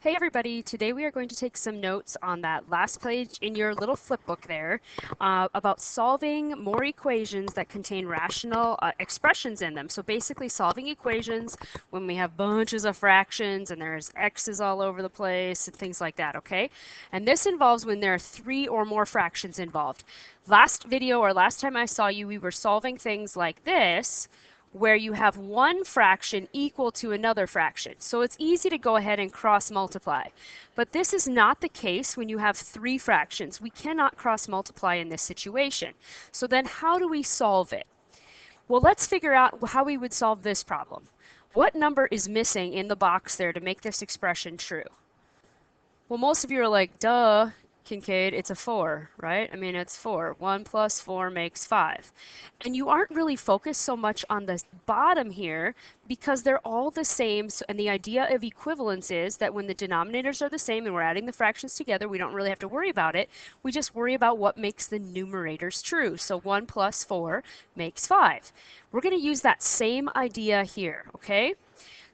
Hey everybody, today we are going to take some notes on that last page in your little flip book there about solving more equations that contain rational expressions in them. So basically solving equations when we have bunches of fractions and there's x's all over the place and things like that, okay? And this involves when there are 3 or more fractions involved. Last video or last time I saw you, we were solving things like this, where you have one fraction equal to another fraction. So it's easy to go ahead and cross multiply. But this is not the case when you have 3 fractions. We cannot cross multiply in this situation. So then how do we solve it? Well, let's figure out how we would solve this problem. What number is missing in the box there to make this expression true? Well, most of you are like, duh, Kincaid, it's a 4, right? I mean, it's 4. 1 plus 4 makes 5. And you aren't really focused so much on the bottom here because they're all the same. So, and the idea of equivalence is that when the denominators are the same and we're adding the fractions together, we don't really have to worry about it. We just worry about what makes the numerators true. So 1 plus 4 makes 5. We're going to use that same idea here, okay?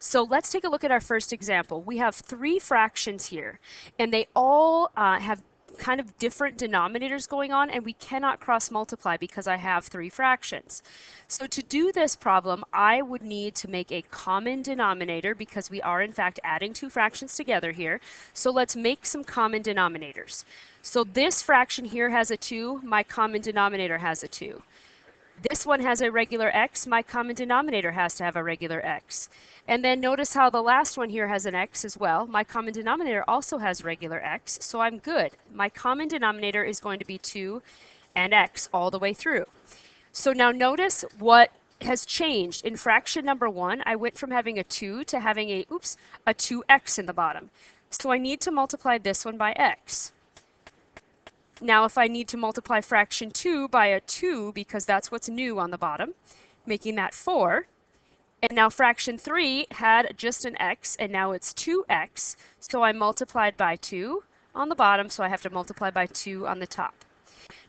So let's take a look at our first example. We have 3 fractions here, and they all have kind of different denominators going on, and we cannot cross multiply because I have 3 fractions. So to do this problem, I would need to make a common denominator because we are in fact adding 2 fractions together here. So let's make some common denominators. So this fraction here has a 2, my common denominator has a 2. This one has a regular x, my common denominator has to have a regular x. And then notice how the last one here has an x as well. My common denominator also has regular x, so I'm good. My common denominator is going to be 2 and x all the way through. So now notice what has changed. In fraction number 1, I went from having a 2 to having a 2x in the bottom. So I need to multiply this one by x. Now if I need to multiply fraction 2 by a 2, because that's what's new on the bottom, making that 4. And now fraction 3 had just an x, and now it's 2x. So I multiplied by 2 on the bottom, so I have to multiply by 2 on the top.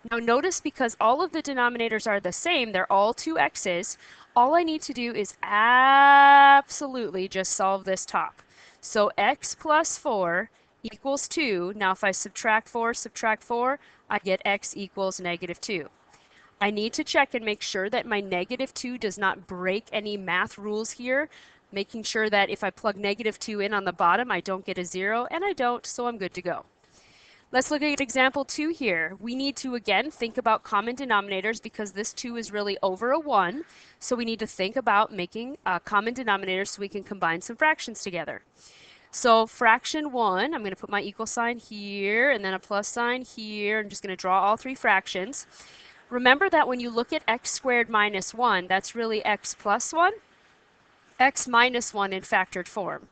Now notice because all of the denominators are the same, they're all 2x's, all I need to do is absolutely just solve this top. So x plus 4 equals 2. Now if I subtract 4, I get x equals negative 2. I need to check and make sure that my negative 2 does not break any math rules here, making sure that if I plug negative 2 in on the bottom, I don't get a 0, and I don't, so I'm good to go. Let's look at example 2 here. We need to, again, think about common denominators because this 2 is really over a 1, so we need to think about making common denominators so we can combine some fractions together. So fraction 1, I'm going to put my equal sign here and then a plus sign here. I'm just going to draw all 3 fractions. Remember that when you look at x squared minus 1, that's really x plus 1, x minus 1 in factored form.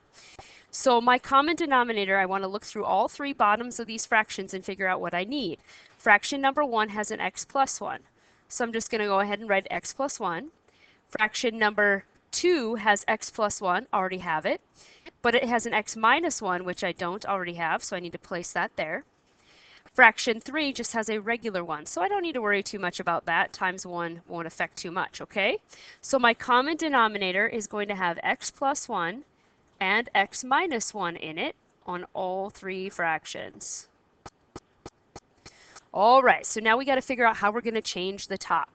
So my common denominator, I want to look through all 3 bottoms of these fractions and figure out what I need. Fraction number 1 has an x plus 1. So I'm just going to go ahead and write x plus 1. Fraction number 2 has x plus 1, already have it. But it has an x minus 1, which I don't already have, so I need to place that there. Fraction 3 just has a regular one, so I don't need to worry too much about that. Times 1 won't affect too much, okay? So my common denominator is going to have x plus 1 and x minus 1 in it on all 3 fractions. All right, so now we got to figure out how we're going to change the top.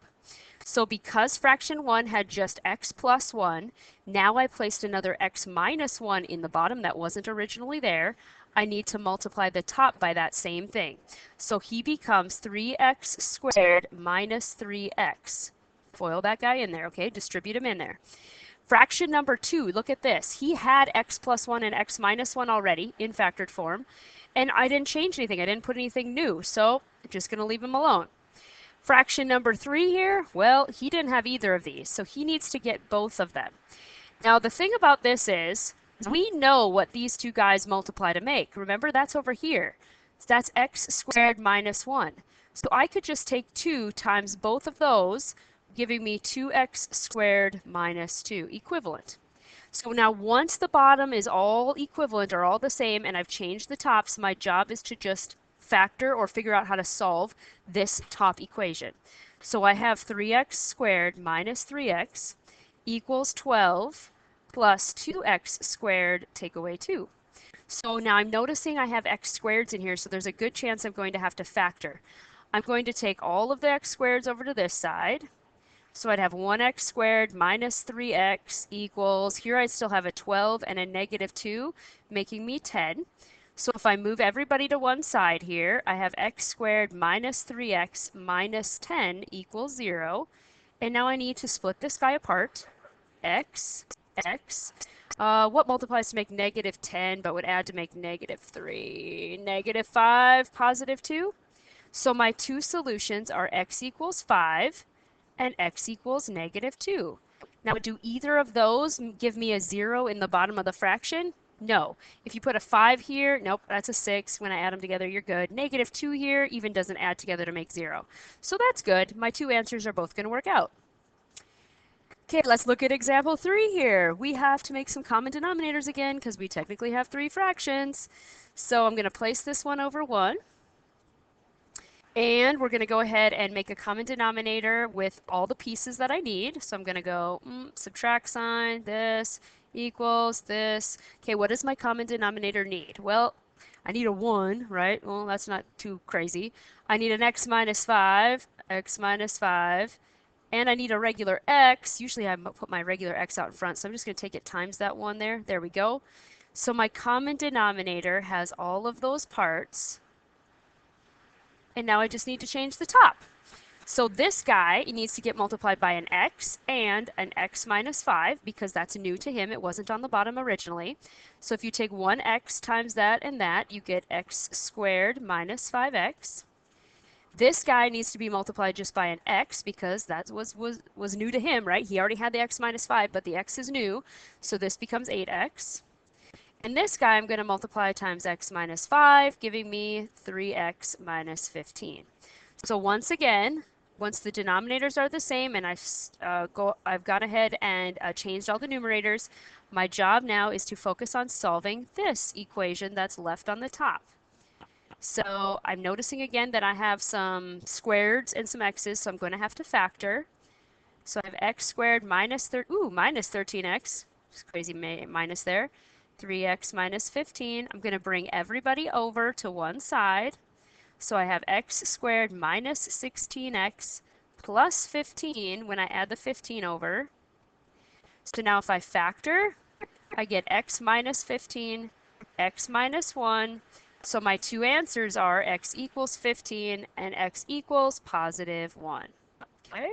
So because fraction 1 had just x plus 1, now I placed another x minus 1 in the bottom that wasn't originally there. I need to multiply the top by that same thing. So he becomes 3x squared minus 3x. Foil that guy in there, okay? Distribute him in there. Fraction number 2, look at this. He had x plus 1 and x minus 1 already in factored form, and I didn't change anything. I didn't put anything new, so I'm just going to leave him alone. Fraction number 3 here, well, he didn't have either of these, so he needs to get both of them. Now, the thing about this is, we know what these 2 guys multiply to make. Remember, that's over here. So that's x squared minus 1. So I could just take 2 times both of those, giving me 2x squared minus 2, equivalent. So now once the bottom is all equivalent or all the same, and I've changed the tops, my job is to just factor or figure out how to solve this top equation. So I have 3x squared minus 3x equals 12 plus 2x squared take away 2. So now I'm noticing I have x squareds in here, so there's a good chance I'm going to have to factor. I'm going to take all of the x squareds over to this side. So I'd have 1x squared minus 3x equals, here I still have a 12 and a negative 2, making me 10. So if I move everybody to one side here, I have x squared minus 3x minus 10 equals 0. And now I need to split this guy apart. X, x. What multiplies to make negative 10 but would add to make negative 3? Negative 5, positive 2. So my two solutions are x equals 5 and x equals negative 2. Now, do either of those give me a 0 in the bottom of the fraction? No. If you put a 5 here, nope, that's a 6. When I add them together, you're good. Negative 2 here even doesn't add together to make 0. So that's good. My two answers are both going to work out. Okay, let's look at example 3 here. We have to make some common denominators again because we technically have 3 fractions. So I'm going to place this one over 1. And we're going to go ahead and make a common denominator with all the pieces that I need. So I'm going to go subtract sign, this equals this. Okay, what does my common denominator need? Well, I need a 1, right? Well, that's not too crazy. I need an x minus 5, and I need a regular x. Usually I put my regular x out in front, so I'm just going to take it times that 1 there. There we go. So my common denominator has all of those parts. And now I just need to change the top. So this guy needs to get multiplied by an x and an x minus 5 because that's new to him. It wasn't on the bottom originally. So if you take 1x times that and that, you get x squared minus 5x. This guy needs to be multiplied just by an x because that was new to him, right? He already had the x minus 5, but the x is new. So this becomes 8x. And this guy I'm going to multiply times x minus 5, giving me 3x minus 15. So once again, once the denominators are the same and I've gone ahead and changed all the numerators, my job now is to focus on solving this equation that's left on the top. So I'm noticing again that I have some squareds and some x's, so I'm going to have to factor. So I have x squared minus 13x. Just crazy minus there. 3x minus 15. I'm going to bring everybody over to one side. So I have x squared minus 16x plus 15 when I add the 15 over. So now if I factor, I get x minus 15, x minus 1. So my two answers are x equals 15 and x equals positive 1. Okay.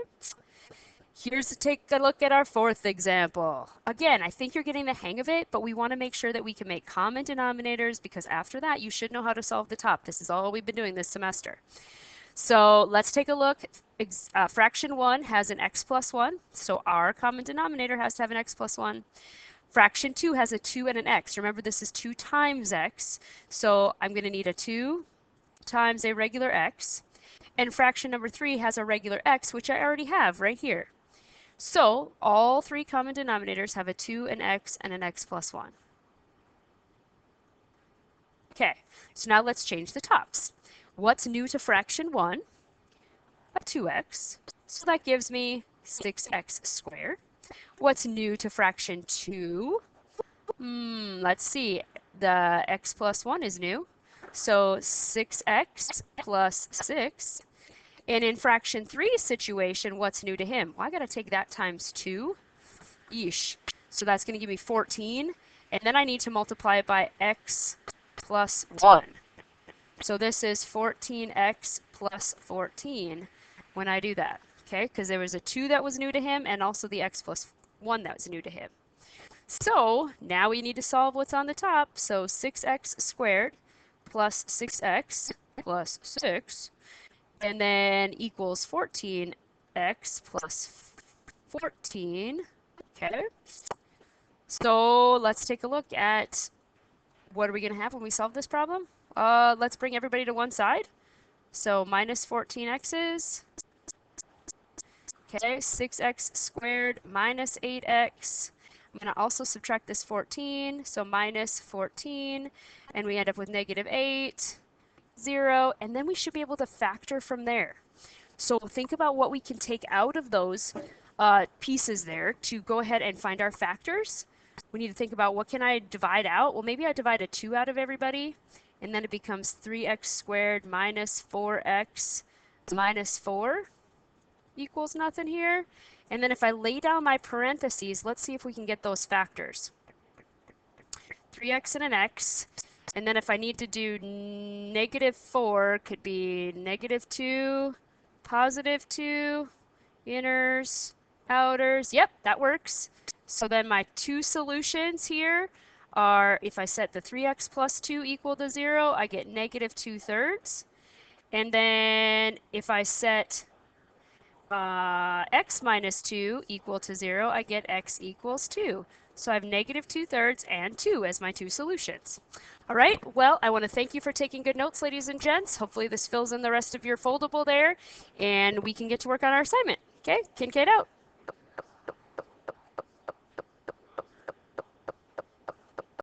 Take a look at our fourth example. Again, I think you're getting the hang of it, but we want to make sure that we can make common denominators because after that, you should know how to solve the top. This is all we've been doing this semester. So let's take a look. Fraction 1 has an x plus 1, so our common denominator has to have an x plus 1. Fraction 2 has a 2 and an x. Remember, this is 2 times x, so I'm going to need a 2 times a regular x. And fraction number 3 has a regular x, which I already have right here. So all 3 common denominators have a 2, an x, and an x plus 1. Okay, so now let's change the tops. What's new to fraction 1? A 2x. So that gives me 6x squared. What's new to fraction 2? Let's see. The x plus 1 is new. So 6x plus 6. And in fraction 3 situation, what's new to him? Well, I got to take that times 2. Yeesh. So that's going to give me 14. And then I need to multiply it by x plus 1. So this is 14x plus 14 when I do that. Okay, because there was a 2 that was new to him and also the x plus 1 that was new to him. So now we need to solve what's on the top. So 6x squared plus 6x plus 6. And then equals 14x plus 14. Okay. So let's take a look at what are we going to have when we solve this problem. Let's bring everybody to one side. So minus 14x's. Okay, 6x squared minus 8x. I'm going to also subtract this 14. So minus 14. And we end up with negative 8. 0, and then we should be able to factor from there. So think about what we can take out of those pieces there to go ahead and find our factors. We need to think about what can I divide out? Well, maybe I divide a 2 out of everybody, and then it becomes 3x squared minus 4x minus 4 equals nothing here. And then if I lay down my parentheses, let's see if we can get those factors. 3x and an x. And then if I need to do negative 4, could be negative 2, positive 2, inners, outers. Yep, that works. So then my two solutions here are, if I set the 3x plus 2 equal to 0, I get negative 2/3. And then if I set x minus 2 equal to 0, I get x equals 2. So I have negative 2/3 and 2 as my two solutions. All right, well, I want to thank you for taking good notes, ladies and gents. Hopefully this fills in the rest of your foldable there, and we can get to work on our assignment. Okay, Kincaid out.